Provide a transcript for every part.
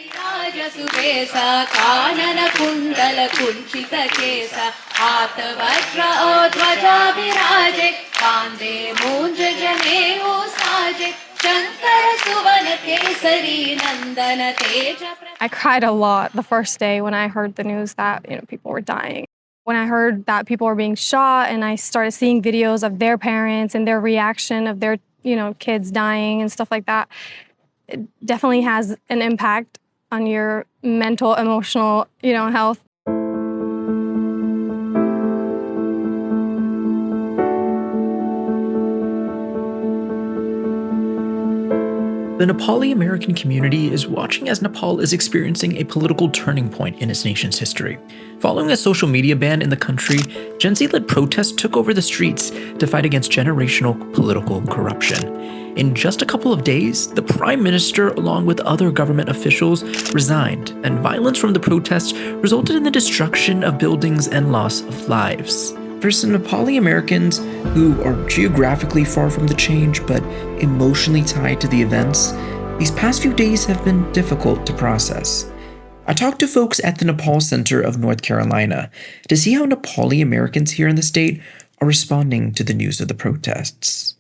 I cried a lot the first day when I heard the news that, people were dying. When I heard that people were being shot and I started seeing videos of their parents and their reaction of their, kids dying and stuff like that, it definitely has an impact on your mental, emotional, health. The Nepali American community is watching as Nepal is experiencing a political turning point in its nation's history. Following a social media ban in the country, Gen Z-led protests took over the streets to fight against generational political corruption. In just a couple of days, the Prime Minister, along with other government officials, resigned, and violence from the protests resulted in the destruction of buildings and loss of lives. For some Nepali Americans who are geographically far from the change but emotionally tied to the events, these past few days have been difficult to process. I talked to folks at the Nepal Center of North Carolina to see how Nepali Americans here in the state are responding to the news of the protests.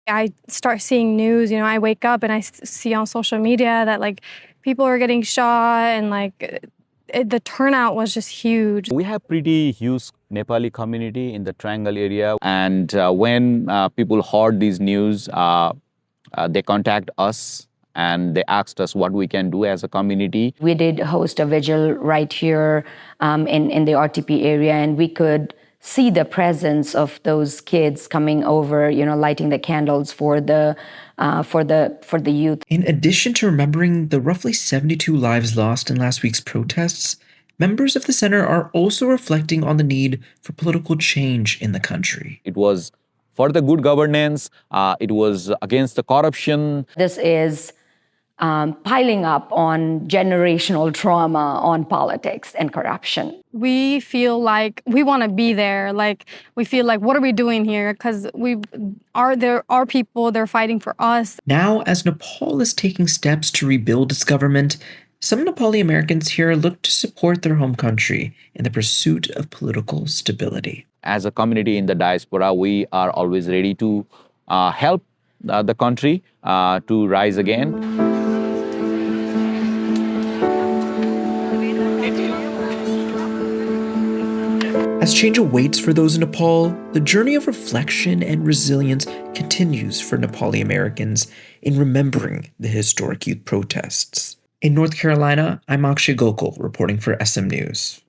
I start seeing news, I wake up and I see on social media that people are getting shot and the turnout was just huge. We have pretty huge Nepali community in the Triangle area, and when people heard these news, they contact us and they asked us what we can do as a community. We did host a vigil right here in the RTP area, and we could see the presence of those kids coming over, lighting the candles for the youth. In addition to remembering the roughly 72 lives lost in last week's protests, members of the center are also reflecting on the need for political change in the country. It was for the good governance, it was against the corruption. This is piling up on generational trauma on politics and corruption. We feel like we want to be there. We feel like, what are we doing here? Because there are people, they're fighting for us. Now, as Nepal is taking steps to rebuild its government, some Nepali Americans here look to support their home country in the pursuit of political stability. As a community in the diaspora, we are always ready to help the country to rise again. As change awaits for those in Nepal, the journey of reflection and resilience continues for Nepali Americans in remembering the historic youth protests. In North Carolina, I'm Akshay Gokul reporting for SM News.